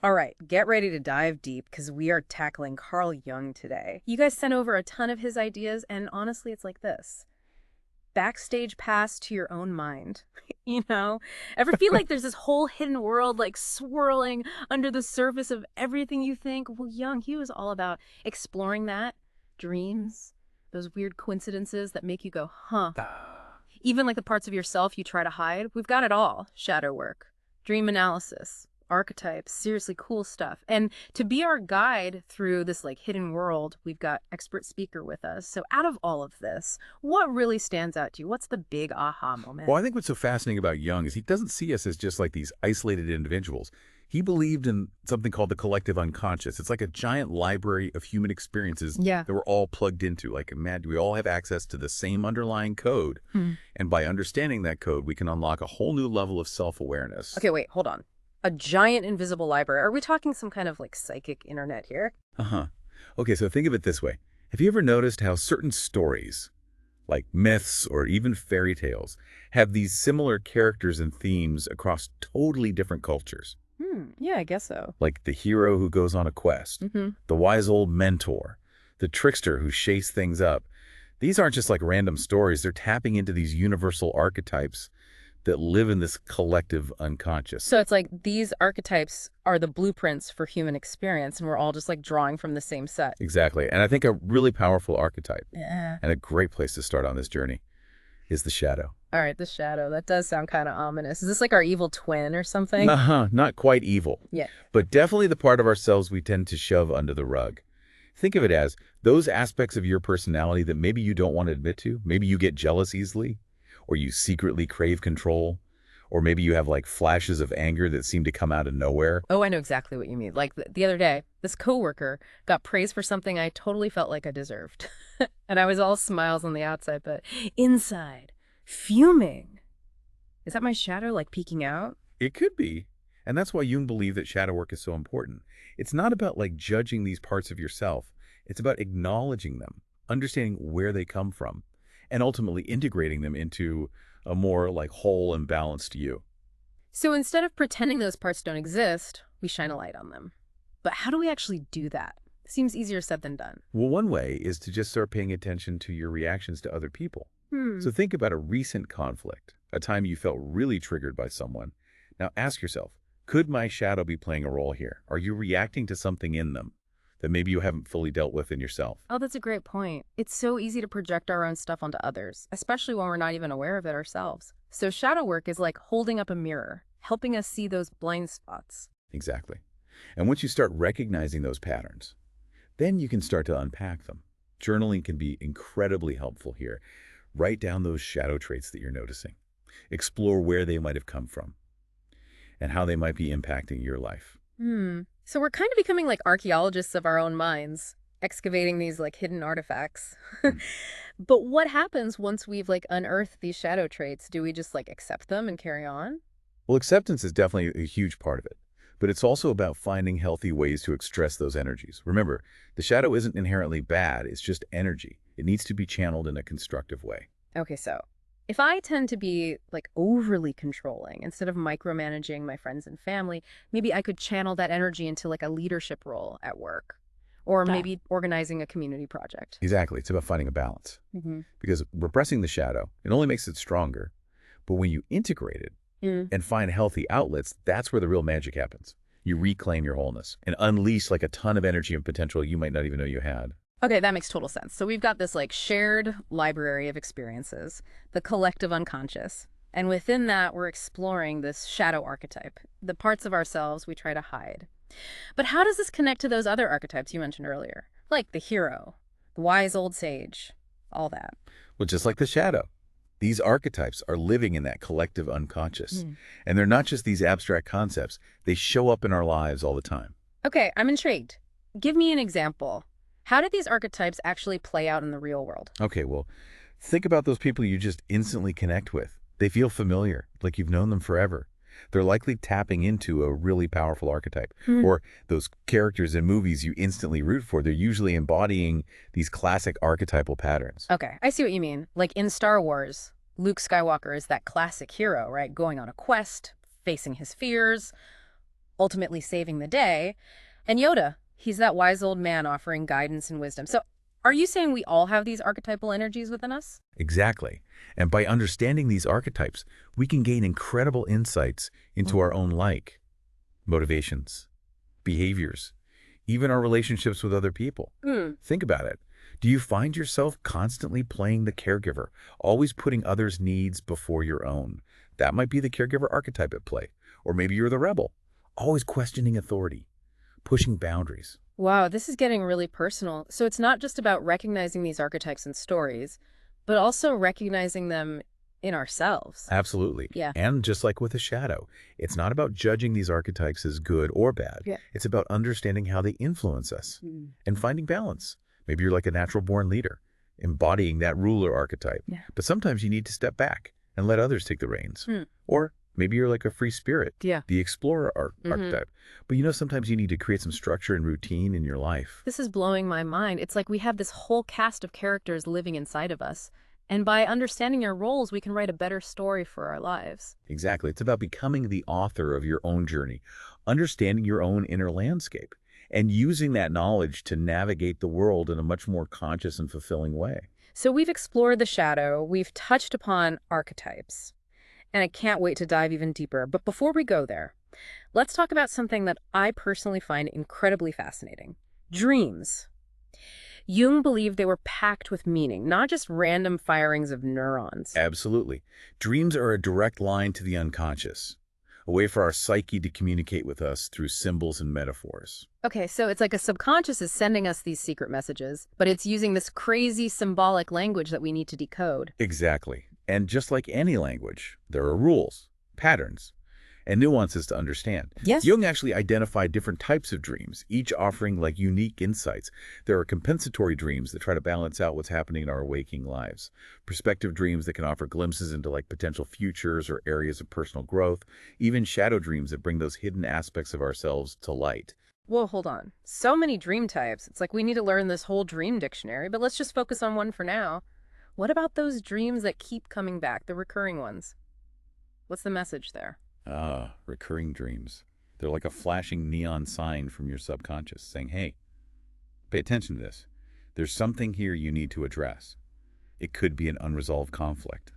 All right, get ready to dive deep because we are tackling Carl Jung today. You guys sent over a ton of his ideas, and honestly, it's like this. Backstage pass to your own mind. You know? Ever feel like there's this whole hidden world like swirling under the surface of everything you think? Well, Jung, he was all about exploring that. Dreams, those weird coincidences that make you go, huh. Even like the parts of yourself you try to hide. We've got it all. Shadow work, dream analysis, archetypes, seriously cool stuff. And to be our guide through this like hidden world, we've got expert speaker with us. So out of all of this, what really stands out to you? What's the big aha moment? Well, I think what's so fascinating about Jung is he doesn't see us as just like these isolated individuals. He believed in something called the collective unconscious. It's like a giant library of human experiences Yeah. that we're all plugged into. Like, imagine we all have access to the same underlying code. Hmm. And by understanding that code, we can unlock a whole new level of self-awareness. Okay, wait, hold on. A giant invisible library. Are we talking some kind of like psychic internet here? Uh-huh. Okay, so think of it this way. Have you ever noticed how certain stories, like myths or even fairy tales, have these similar characters and themes across totally different cultures? Yeah, I guess so. Like the hero who goes on a quest, the wise old mentor, the trickster who shakes things up. These aren't just like random stories. They're tapping into these universal archetypes that live in this collective unconscious. So it's like these archetypes are the blueprints for human experience, and we're all just like drawing from the same set. Exactly. And I think a really powerful archetype Yeah. and a great place to start on this journey is the shadow. All right, the shadow. That does sound kind of ominous. Is this like our evil twin or something? Uh-huh. Not quite evil, Yeah. but definitely the part of ourselves we tend to shove under the rug. Think of it as those aspects of your personality that maybe you don't want to admit to. Maybe you get jealous easily, or you secretly crave control, or maybe you have like flashes of anger that seem to come out of nowhere. Oh, I know exactly what you mean. Like the other day, this coworker got praise for something I totally felt like I deserved. And I was all smiles on the outside, but inside, fuming. Is that my shadow like peeking out? It could be. And that's why Jung believed that shadow work is so important. It's not about like judging these parts of yourself. It's about acknowledging them, understanding where they come from, and ultimately integrating them into a more like whole and balanced you. So instead of pretending those parts don't exist, we shine a light on them. But how do we actually do that? Seems easier said than done. Well, one way is to just start paying attention to your reactions to other people. Hmm. So think about a recent conflict, a time you felt really triggered by someone. Now ask yourself, could my shadow be playing a role here? Are you reacting to something in them that maybe you haven't fully dealt with in yourself? Oh, that's a great point. It's so easy to project our own stuff onto others, especially when we're not even aware of it ourselves. So shadow work is like holding up a mirror, helping us see those blind spots. Exactly. And once you start recognizing those patterns, then you can start to unpack them. Journaling can be incredibly helpful here. Write down those shadow traits that you're noticing. Explore where they might have come from and how they might be impacting your life. So we're kind of becoming like archaeologists of our own minds, excavating these like hidden artifacts. But what happens once we've like unearthed these shadow traits? Do we just like accept them and carry on? Well, acceptance is definitely a huge part of it, but it's also about finding healthy ways to express those energies. Remember, the shadow isn't inherently bad, it's just energy. It needs to be channeled in a constructive way. Okay, so if I tend to be like overly controlling instead of micromanaging my friends and family, maybe I could channel that energy into like a leadership role at work or Yeah. maybe organizing a community project. Exactly, it's about finding a balance. Mm-hmm. Because repressing the shadow, it only makes it stronger. But when you integrate it and find healthy outlets, that's where the real magic happens. You reclaim your wholeness and unleash like a ton of energy and potential you might not even know you had. Okay, that makes total sense. So we've got this like shared library of experiences, the collective unconscious. And within that, we're exploring this shadow archetype, the parts of ourselves we try to hide. But how does this connect to those other archetypes you mentioned earlier? Like the hero, the wise old sage, all that. Well, just like the shadow, these archetypes are living in that collective unconscious. And they're not just these abstract concepts. They show up in our lives all the time. Okay, I'm intrigued. Give me an example. How did these archetypes actually play out in the real world? Okay, well, think about those people you just instantly connect with. They feel familiar, like you've known them forever. They're likely tapping into a really powerful archetype. Or those characters in movies you instantly root for, they're usually embodying these classic archetypal patterns. Okay, I see what you mean. Like in Star Wars, Luke Skywalker is that classic hero, right? Going on a quest, facing his fears. ultimately saving the day. And Yoda, he's that wise old man offering guidance and wisdom. So are you saying we all have these archetypal energies within us? Exactly. And by understanding these archetypes, we can gain incredible insights into our own motivations, behaviors, even our relationships with other people. Think about it. Do you find yourself constantly playing the caregiver, always putting others' needs before your own? That might be the caregiver archetype at play. Or maybe you're the rebel, always questioning authority, pushing boundaries. Wow, this is getting really personal. So it's not just about recognizing these archetypes in stories, but also recognizing them in ourselves. Absolutely. Yeah. And just like with a shadow, it's not about judging these archetypes as good or bad. Yeah. It's about understanding how they influence us and finding balance. Maybe you're like a natural-born leader, embodying that ruler archetype. Yeah. But sometimes you need to step back and let others take the reins. Or maybe you're like a free spirit, Yeah. the explorer archetype. But sometimes you need to create some structure and routine in your life. This is blowing my mind. It's like we have this whole cast of characters living inside of us. And by understanding our roles, we can write a better story for our lives. Exactly. It's about becoming the author of your own journey, understanding your own inner landscape, and using that knowledge to navigate the world in a much more conscious and fulfilling way. So we've explored the shadow, we've touched upon archetypes, and I can't wait to dive even deeper. But before we go there, let's talk about something that I personally find incredibly fascinating: dreams. Jung believed they were packed with meaning, not just random firings of neurons. Absolutely. Dreams are a direct line to the unconscious, a way for our psyche to communicate with us through symbols and metaphors. Okay, so it's like a subconscious is sending us these secret messages, but it's using this crazy symbolic language that we need to decode. Exactly. And just like any language, there are rules, patterns, and nuances to understand. Yes. Jung actually identified different types of dreams, each offering like unique insights. There are compensatory dreams that try to balance out what's happening in our waking lives. Perspective dreams that can offer glimpses into like potential futures or areas of personal growth. Even shadow dreams that bring those hidden aspects of ourselves to light. Whoa, hold on. So many dream types. It's like we need to learn this whole dream dictionary, but let's just focus on one for now. What about those dreams that keep coming back, the recurring ones? What's the message there? Recurring dreams. They're like a flashing neon sign from your subconscious saying, hey, pay attention to this. There's something here you need to address. It could be an unresolved conflict,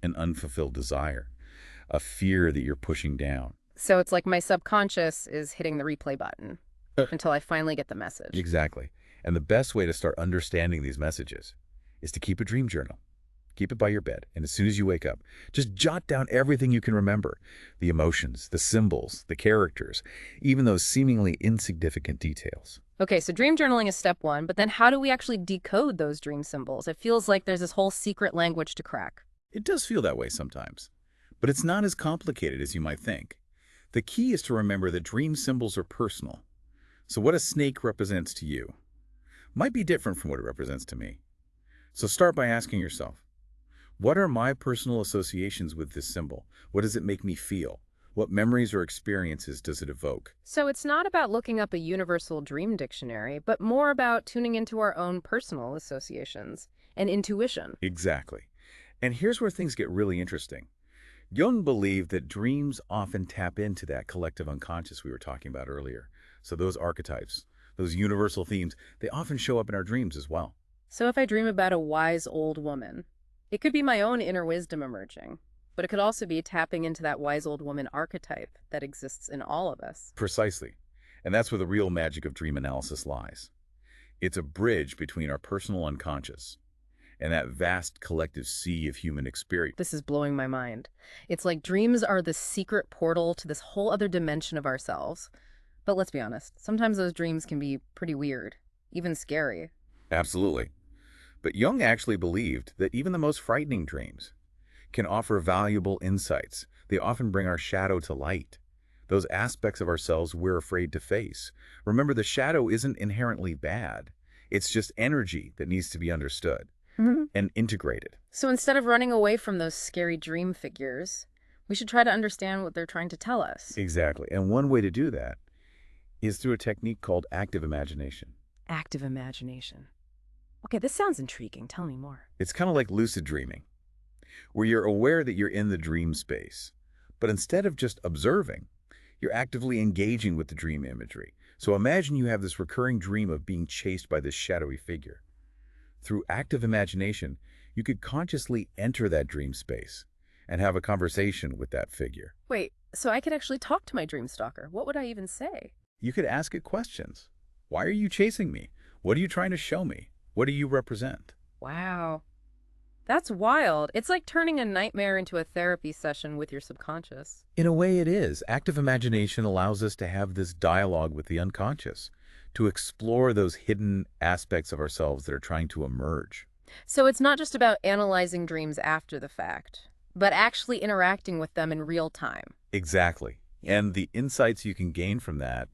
an unfulfilled desire, a fear that you're pushing down. So it's like my subconscious is hitting the replay button until I finally get the message. Exactly. And the best way to start understanding these messages is to keep a dream journal. Keep it by your bed, and as soon as you wake up, just jot down everything you can remember. The emotions, the symbols, the characters, even those seemingly insignificant details. Okay, so dream journaling is step one, but then how do we actually decode those dream symbols? It feels like there's this whole secret language to crack. It does feel that way sometimes, but it's not as complicated as you might think. The key is to remember that dream symbols are personal. So what a snake represents to you might be different from what it represents to me. So start by asking yourself, what are my personal associations with this symbol? What does it make me feel? What memories or experiences does it evoke? So it's not about looking up a universal dream dictionary, but more about tuning into our own personal associations and intuition. Exactly. And here's where things get really interesting. Jung believed that dreams often tap into that collective unconscious we were talking about earlier. So those archetypes, those universal themes, they often show up in our dreams as well. So if I dream about a wise old woman, it could be my own inner wisdom emerging, but it could also be tapping into that wise old woman archetype that exists in all of us. Precisely. And that's where the real magic of dream analysis lies. It's a bridge between our personal unconscious and that vast collective sea of human experience. This is blowing my mind. It's like dreams are the secret portal to this whole other dimension of ourselves. But let's be honest, sometimes those dreams can be pretty weird, even scary. Absolutely. But Jung actually believed that even the most frightening dreams can offer valuable insights. They often bring our shadow to light, those aspects of ourselves we're afraid to face. Remember, the shadow isn't inherently bad. It's just energy that needs to be understood and integrated. So instead of running away from those scary dream figures, we should try to understand what they're trying to tell us. Exactly. And one way to do that is through a technique called active imagination. Active imagination. Okay, this sounds intriguing. Tell me more. It's kind of like lucid dreaming, where you're aware that you're in the dream space. But instead of just observing, You're actively engaging with the dream imagery. So imagine you have this recurring dream of being chased by this shadowy figure. Through active imagination, you could consciously enter that dream space and have a conversation with that figure. Wait, so I could actually talk to my dream stalker. What would I even say? You could ask it questions. Why are you chasing me? What are you trying to show me? What do you represent? Wow. That's wild. It's like turning a nightmare into a therapy session with your subconscious. In a way, it is. Active imagination allows us to have this dialogue with the unconscious, to explore those hidden aspects of ourselves that are trying to emerge. So it's not just about analyzing dreams after the fact, but actually interacting with them in real time. Exactly. And the insights you can gain from that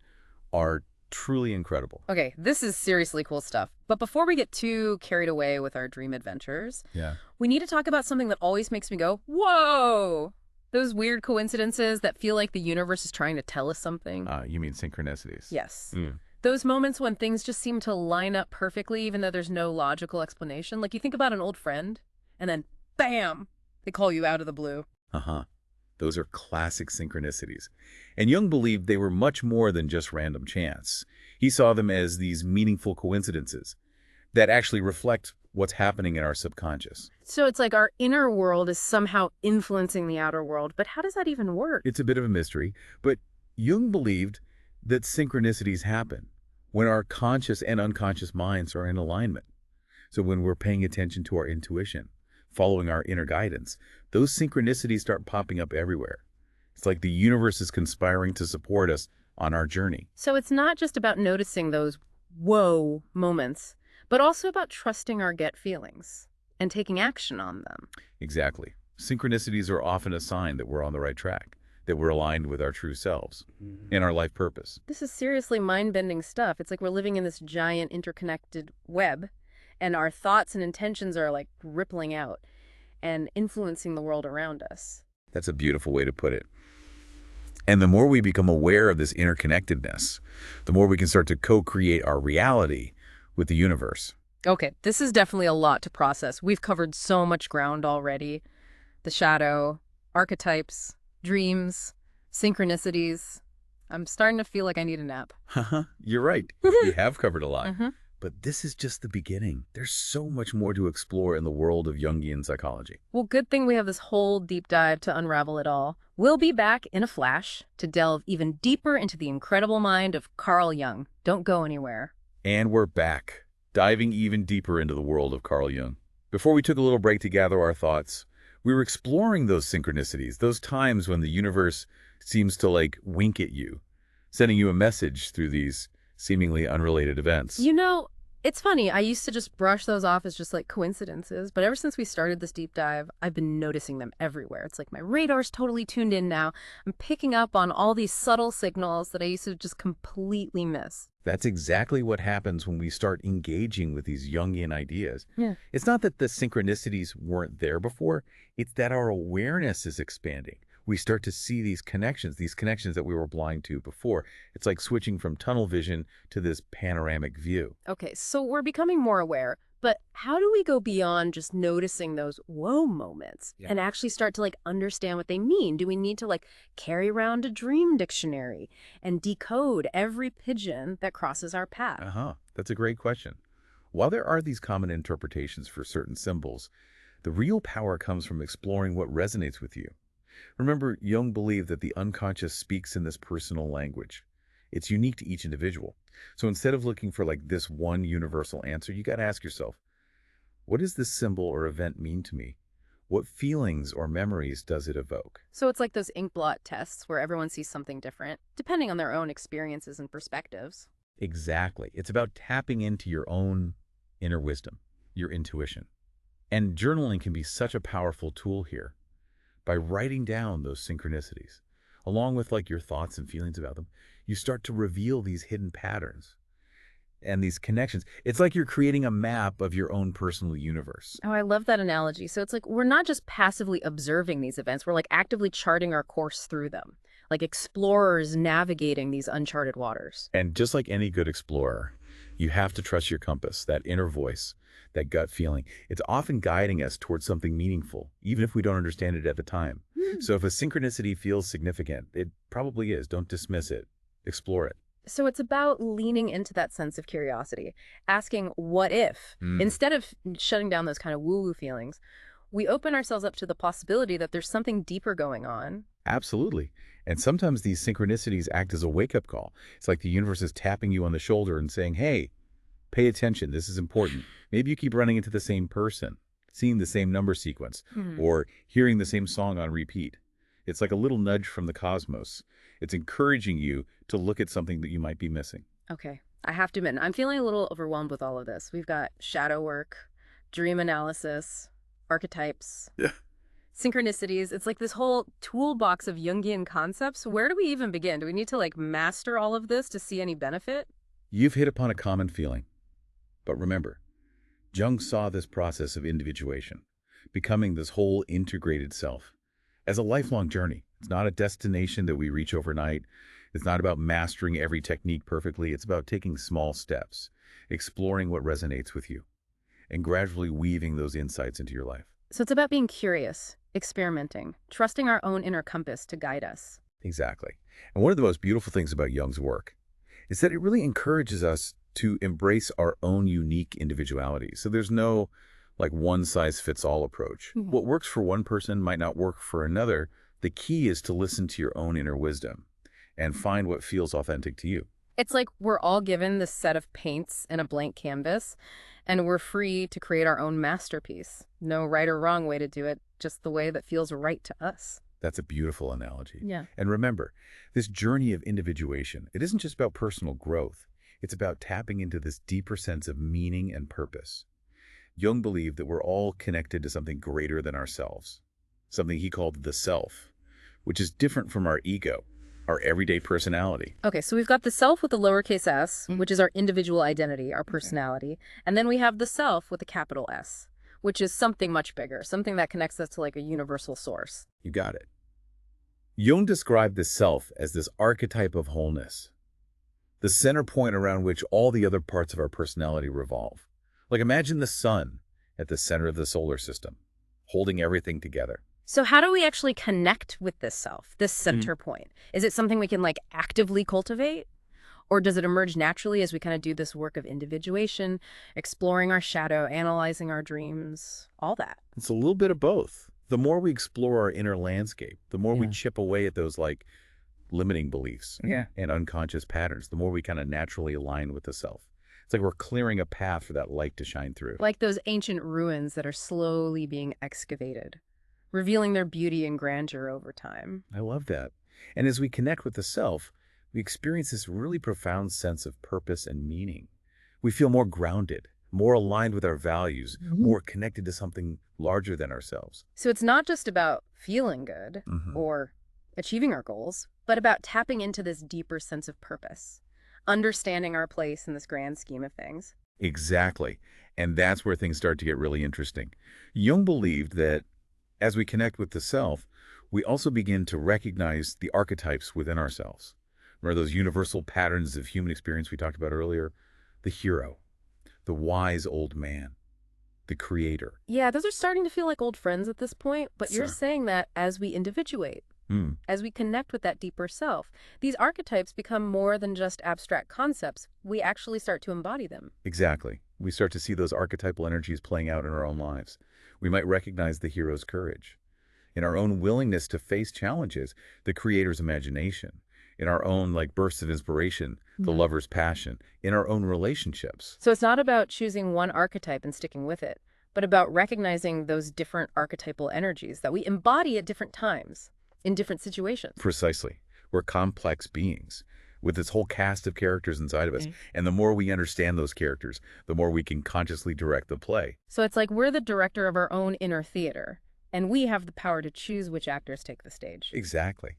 are truly incredible. Okay, this is seriously cool stuff. But before we get too carried away with our dream adventures, Yeah. we need to talk about something that always makes me go, whoa! Those weird coincidences that feel like the universe is trying to tell us something. You mean synchronicities? Yes. Mm. Those moments when things just seem to line up perfectly, even though there's no logical explanation. Like you think about an old friend, and then, bam, they call you out of the blue. Uh-huh. Those are classic synchronicities. And Jung believed they were much more than just random chance. He saw them as these meaningful coincidences that actually reflect what's happening in our subconscious. So it's like our inner world is somehow influencing the outer world, but how does that even work? It's a bit of a mystery, but Jung believed that synchronicities happen when our conscious and unconscious minds are in alignment. So when we're paying attention to our intuition, following our inner guidance, those synchronicities start popping up everywhere. It's like the universe is conspiring to support us on our journey. So it's not just about noticing those whoa moments, but also about trusting our gut feelings and taking action on them. Exactly. Synchronicities are often a sign that we're on the right track, that we're aligned with our true selves and our life purpose. This is seriously mind-bending stuff. It's like we're living in this giant interconnected web, and our thoughts and intentions are like rippling out and influencing the world around us. That's a beautiful way to put it. And the more we become aware of this interconnectedness, the more we can start to co-create our reality with the universe. Okay, this is definitely a lot to process. We've covered so much ground already. The shadow, archetypes, dreams, synchronicities. I'm starting to feel like I need a nap. You're right. We have covered a lot. Mm-hmm. But this is just the beginning. There's so much more to explore in the world of Jungian psychology. Well, good thing we have this whole deep dive to unravel it all. We'll be back in a flash to delve even deeper into the incredible mind of Carl Jung. Don't go anywhere. And we're back, diving even deeper into the world of Carl Jung. Before we took a little break to gather our thoughts, we were exploring those synchronicities, those times when the universe seems to like wink at you, sending you a message through these seemingly unrelated events. You know, it's funny. I used to just brush those off as just like coincidences, but ever since we started this deep dive, I've been noticing them everywhere. It's like my radar's totally tuned in now. I'm picking up on all these subtle signals that I used to just completely miss. That's exactly what happens when we start engaging with these Jungian ideas. Yeah. It's not that the synchronicities weren't there before, it's that our awareness is expanding. We start to see these connections that we were blind to before. It's like switching from tunnel vision to this panoramic view. Okay, so we're becoming more aware, but how do we go beyond just noticing those whoa moments and actually start to like understand what they mean? Do we need to like carry around a dream dictionary and decode every pigeon that crosses our path? That's a great question. While there are these common interpretations for certain symbols, the real power comes from exploring what resonates with you. Remember, Jung believed that the unconscious speaks in this personal language. It's unique to each individual. So instead of looking for like this one universal answer, you got to ask yourself, what does this symbol or event mean to me? What feelings or memories does it evoke? So it's like those ink blot tests where everyone sees something different, depending on their own experiences and perspectives. Exactly. It's about tapping into your own inner wisdom, your intuition. And journaling can be such a powerful tool here. By writing down those synchronicities, along with like your thoughts and feelings about them, you start to reveal these hidden patterns and these connections. It's like you're creating a map of your own personal universe. Oh, I love that analogy. So it's like we're not just passively observing these events, we're like actively charting our course through them. like explorers navigating these uncharted waters. And just like any good explorer, you have to trust your compass, that inner voice, that gut feeling. It's often guiding us towards something meaningful, even if we don't understand it at the time. So if a synchronicity feels significant, it probably is. Don't dismiss it. Explore it. So it's about leaning into that sense of curiosity, asking what if, Mm. instead of shutting down those kind of woo-woo feelings, we open ourselves up to the possibility that there's something deeper going on. Absolutely. And sometimes these synchronicities act as a wake-up call. It's like the universe is tapping you on the shoulder and saying, hey, pay attention. This is important. Maybe you keep running into the same person, seeing the same number sequence, or hearing the same song on repeat. It's like a little nudge from the cosmos. It's encouraging you to look at something that you might be missing. Okay, I have to admit, I'm feeling a little overwhelmed with all of this. We've got shadow work, dream analysis, archetypes, Yeah. synchronicities. It's like this whole toolbox of Jungian concepts. Where do we even begin? Do we need to like master all of this to see any benefit? You've hit upon a common feeling. But remember, Jung saw this process of individuation, becoming this whole integrated self, as a lifelong journey. It's not a destination that we reach overnight. It's not about mastering every technique perfectly. It's about taking small steps, exploring what resonates with you, and gradually weaving those insights into your life. So it's about being curious, experimenting, trusting our own inner compass to guide us. Exactly. And one of the most beautiful things about Jung's work is that it really encourages us to embrace our own unique individuality. So there's no like one-size-fits-all approach. What works for one person might not work for another. The key is to listen to your own inner wisdom and find what feels authentic to you. It's like we're all given this set of paints and a blank canvas, and we're free to create our own masterpiece. No right or wrong way to do it, just the way that feels right to us. That's a beautiful analogy. Yeah. And remember, this journey of individuation, it isn't just about personal growth. It's about tapping into this deeper sense of meaning and purpose. Jung believed that we're all connected to something greater than ourselves, something he called the self, which is different from our ego, our everyday personality. Okay, so we've got the self with the lowercase s, which is our individual identity, our personality. And then we have the self with a capital S, which is something much bigger, something that connects us to like a universal source. You got it. Jung described the self as this archetype of wholeness, the center point around which all the other parts of our personality revolve. Like imagine the sun at the center of the solar system, holding everything together. So how do we actually connect with this self, this center point? Is it something we can like actively cultivate? Or does it emerge naturally as we kind of do this work of individuation, exploring our shadow, analyzing our dreams, all that? It's a little bit of both. The more we explore our inner landscape, the more we chip away at those like limiting beliefs and unconscious patterns, the more we kind of naturally align with the self. It's like we're clearing a path for that light to shine through. Like those ancient ruins that are slowly being excavated, revealing their beauty and grandeur over time. I love that. And as we connect with the self, we experience this really profound sense of purpose and meaning. We feel more grounded, more aligned with our values, more connected to something larger than ourselves. So it's not just about feeling good or achieving our goals, but about tapping into this deeper sense of purpose, understanding our place in this grand scheme of things. Exactly. And that's where things start to get really interesting. Jung believed that as we connect with the self, we also begin to recognize the archetypes within ourselves. Remember those universal patterns of human experience we talked about earlier? The hero, the wise old man, the creator. Yeah, those are starting to feel like old friends at this point, but you're saying that as we individuate, as we connect with that deeper self, these archetypes become more than just abstract concepts. We actually start to embody them. Exactly. We start to see those archetypal energies playing out in our own lives. We might recognize the hero's courage, in our own willingness to face challenges, the creator's imagination, in our own like bursts of inspiration, the lover's passion, in our own relationships. So it's not about choosing one archetype and sticking with it, but about recognizing those different archetypal energies that we embody at different times, in different situations. Precisely. We're complex beings with this whole cast of characters inside of us. And the more we understand those characters, the more we can consciously direct the play. So it's like we're the director of our own inner theater, and we have the power to choose which actors take the stage. Exactly.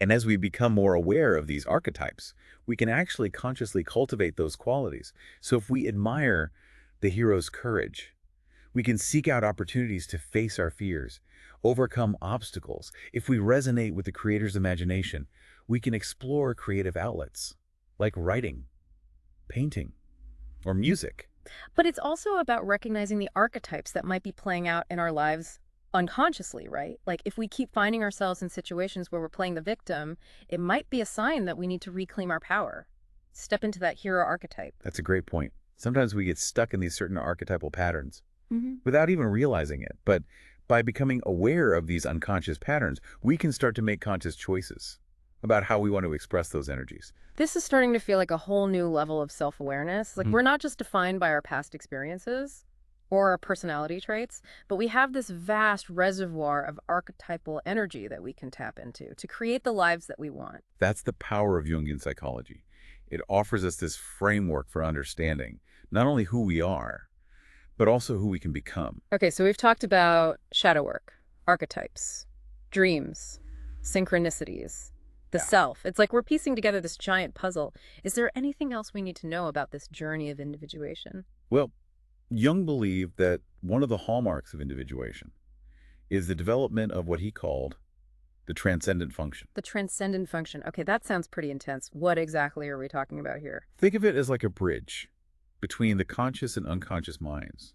And as we become more aware of these archetypes, we can actually consciously cultivate those qualities. So if we admire the hero's courage, we can seek out opportunities to face our fears, overcome obstacles. If we resonate with the creator's imagination, we can explore creative outlets like writing, painting, or music. But it's also about recognizing the archetypes that might be playing out in our lives unconsciously, right? Like if we keep finding ourselves in situations where we're playing the victim, it might be a sign that we need to reclaim our power. Step into that hero archetype. That's a great point. Sometimes we get stuck in these certain archetypal patterns Mm-hmm. without even realizing it. But by becoming aware of these unconscious patterns, we can start to make conscious choices about how we want to express those energies. This is starting to feel like a whole new level of self-awareness. Like we're not just defined by our past experiences or our personality traits, but we have this vast reservoir of archetypal energy that we can tap into to create the lives that we want. That's the power of Jungian psychology. It offers us this framework for understanding not only who we are, but also who we can become. Okay, so we've talked about shadow work, archetypes, dreams, synchronicities, the self. It's like we're piecing together this giant puzzle. Is there anything else we need to know about this journey of individuation? Well, Jung believed that one of the hallmarks of individuation is the development of what he called the transcendent function. The transcendent function. Okay, that sounds pretty intense. What exactly are we talking about here? Think of it as like a bridge between the conscious and unconscious minds.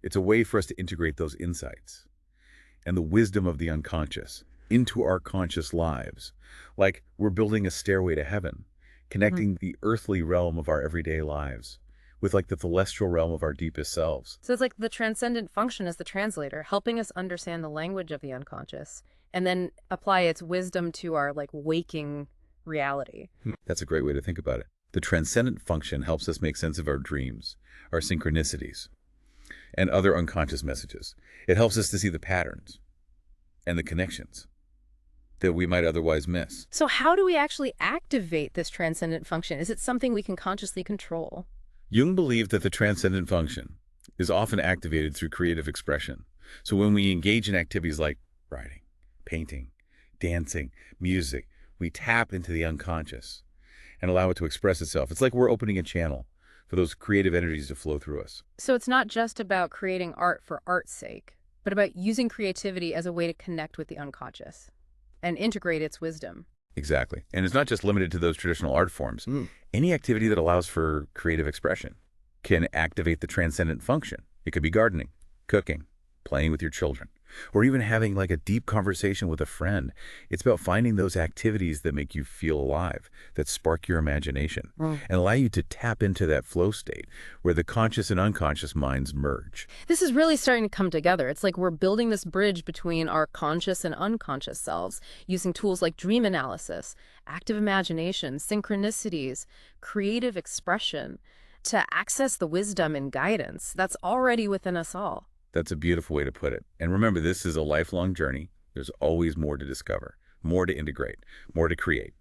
It's a way for us to integrate those insights and the wisdom of the unconscious into our conscious lives. Like we're building a stairway to heaven, connecting the earthly realm of our everyday lives with like the celestial realm of our deepest selves. So it's like the transcendent function is the translator, helping us understand the language of the unconscious and then apply its wisdom to our like waking reality. That's a great way to think about it. The transcendent function helps us make sense of our dreams, our synchronicities, and other unconscious messages. It helps us to see the patterns and the connections that we might otherwise miss. So how do we actually activate this transcendent function? Is it something we can consciously control? Jung believed that the transcendent function is often activated through creative expression. So when we engage in activities like writing, painting, dancing, music, we tap into the unconscious and allow it to express itself. It's like we're opening a channel for those creative energies to flow through us. So it's not just about creating art for art's sake, but about using creativity as a way to connect with the unconscious and integrate its wisdom. Exactly. And it's not just limited to those traditional art forms. Any activity that allows for creative expression can activate the transcendent function. It could be gardening, cooking, playing with your children, or even having like a deep conversation with a friend. It's about finding those activities that make you feel alive, that spark your imagination, and allow you to tap into that flow state where the conscious and unconscious minds merge. This is really starting to come together. It's like we're building this bridge between our conscious and unconscious selves using tools like dream analysis, active imagination, synchronicities, creative expression to access the wisdom and guidance that's already within us all. That's a beautiful way to put it. And remember, this is a lifelong journey. There's always more to discover, more to integrate, more to create.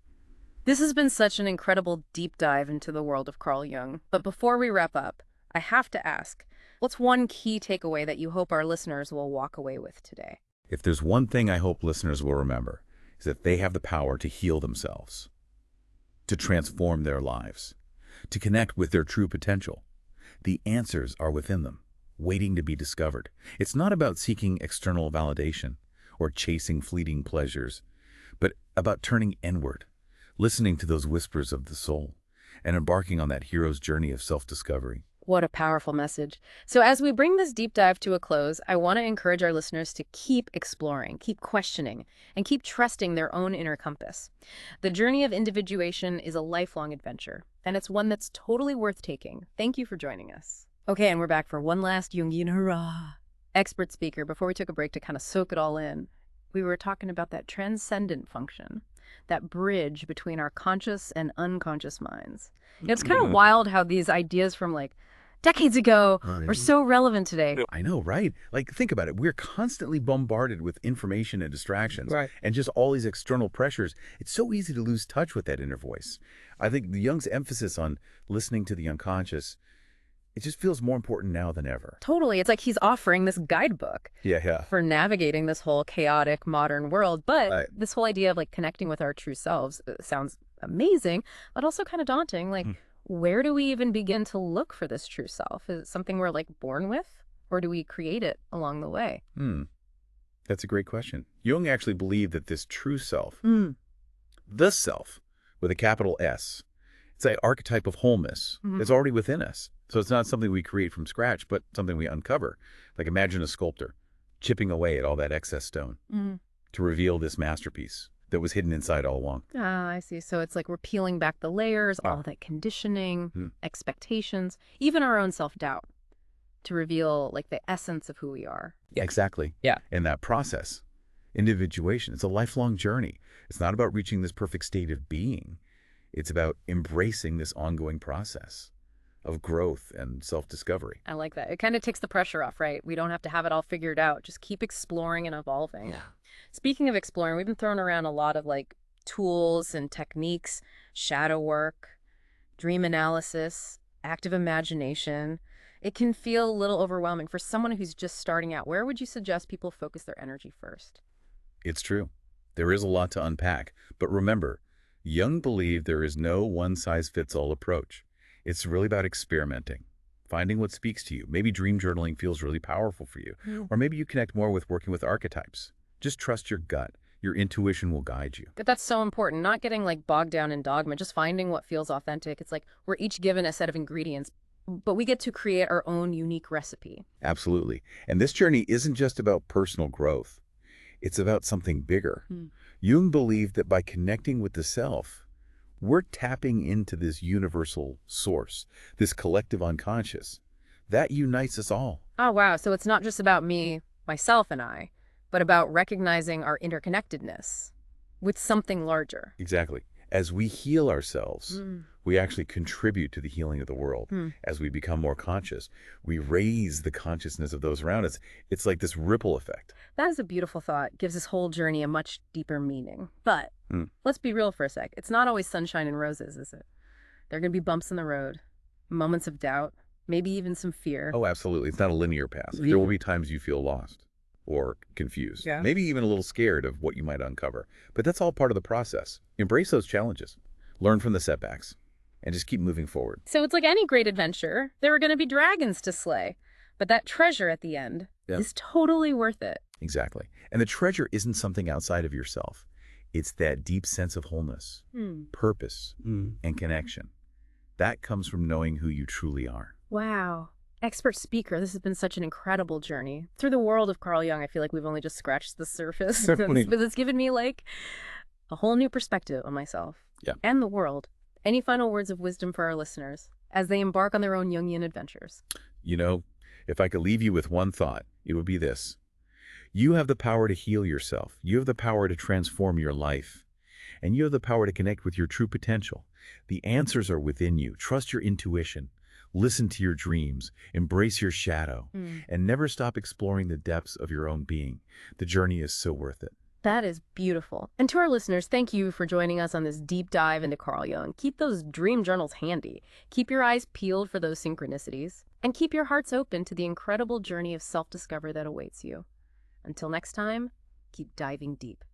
This has been such an incredible deep dive into the world of Carl Jung. But before we wrap up, I have to ask, what's one key takeaway that you hope our listeners will walk away with today? If there's one thing I hope listeners will remember, is that they have the power to heal themselves, to transform their lives, to connect with their true potential. The answers are within them, waiting to be discovered. It's not about seeking external validation or chasing fleeting pleasures, but about turning inward, listening to those whispers of the soul, and embarking on that hero's journey of self-discovery. What a powerful message. So as we bring this deep dive to a close, I want to encourage our listeners to keep exploring, keep questioning, and keep trusting their own inner compass. The journey of individuation is a lifelong adventure, and it's one that's totally worth taking. Thank you for joining us. Okay, and we're back for one last Jungian hurrah. Expert speaker, before we took a break to kind of soak it all in, we were talking about that transcendent function, that bridge between our conscious and unconscious minds. It's kind of wild how these ideas from like decades ago are so relevant today. I know, right? Like, think about it. We're constantly bombarded with information and distractions, and just all these external pressures. It's so easy to lose touch with that inner voice. I think Jung's emphasis on listening to the unconscious, it just feels more important now than ever. Totally. It's like he's offering this guidebook for navigating this whole chaotic modern world. But this whole idea of like connecting with our true selves sounds amazing, but also kind of daunting. Like, where do we even begin to look for this true self? Is it something we're like born with, or do we create it along the way? That's a great question. Jung actually believed that this true self, Mm. the self, with a capital S, it's an archetype of wholeness. Mhm. It's already within us. So it's not something we create from scratch, but something we uncover. Like imagine a sculptor chipping away at all that excess stone Mm. to reveal this masterpiece that was hidden inside all along. Ah, I see. So it's like we're peeling back the layers, all that conditioning, Hmm. expectations, even our own self-doubt to reveal like the essence of who we are. Exactly. Yeah. In that process, individuation, it's a lifelong journey. It's not about reaching this perfect state of being. It's about embracing this ongoing process of growth and self-discovery. I like that. It kind of takes the pressure off, right? We don't have to have it all figured out. Just keep exploring and evolving. Yeah. Speaking of exploring, we've been throwing around a lot of like tools and techniques, shadow work, dream analysis, active imagination. It can feel a little overwhelming for someone who's just starting out. Where would you suggest people focus their energy first? It's true. There is a lot to unpack. But remember, Jung believed there is no one-size-fits-all approach. It's really about experimenting, finding what speaks to you. Maybe dream journaling feels really powerful for you. Or maybe you connect more with working with archetypes. Just trust your gut. Your intuition will guide you. But that's so important, not getting like bogged down in dogma, just finding what feels authentic. It's like we're each given a set of ingredients, but we get to create our own unique recipe. Absolutely. And this journey isn't just about personal growth. It's about something bigger. Jung believed that by connecting with the self, we're tapping into this universal source, this collective unconscious. That unites us all. Oh, wow. So it's not just about me, myself, and I, but about recognizing our interconnectedness with something larger. Exactly. As we heal ourselves, we actually contribute to the healing of the world. As we become more conscious, we raise the consciousness of those around us. It's like this ripple effect. That is a beautiful thought. Gives this whole journey a much deeper meaning. But let's be real for a sec. It's not always sunshine and roses, is it? There are going to be bumps in the road, moments of doubt, maybe even some fear. Oh, absolutely. It's not a linear path. There will be times you feel lost or confused, maybe even a little scared of what you might uncover. But that's all part of the process. Embrace those challenges, learn from the setbacks, and just keep moving forward. So it's like any great adventure. There are going to be dragons to slay, but that treasure at the end is totally worth it. Exactly. And the treasure isn't something outside of yourself. It's that deep sense of wholeness, purpose, and connection. That comes from knowing who you truly are. Wow. Expert speaker, this has been such an incredible journey. Through the world of Carl Jung, I feel like we've only just scratched the surface. But it's given me like a whole new perspective on myself and the world. Any final words of wisdom for our listeners as they embark on their own Jungian adventures? You know, if I could leave you with one thought, it would be this. You have the power to heal yourself. You have the power to transform your life. And you have the power to connect with your true potential. The answers are within you. Trust your intuition. Listen to your dreams, embrace your shadow, and never stop exploring the depths of your own being. The journey is so worth it. That is beautiful. And to our listeners, thank you for joining us on this deep dive into Carl Jung. Keep those dream journals handy. Keep your eyes peeled for those synchronicities. And keep your hearts open to the incredible journey of self-discovery that awaits you. Until next time, keep diving deep.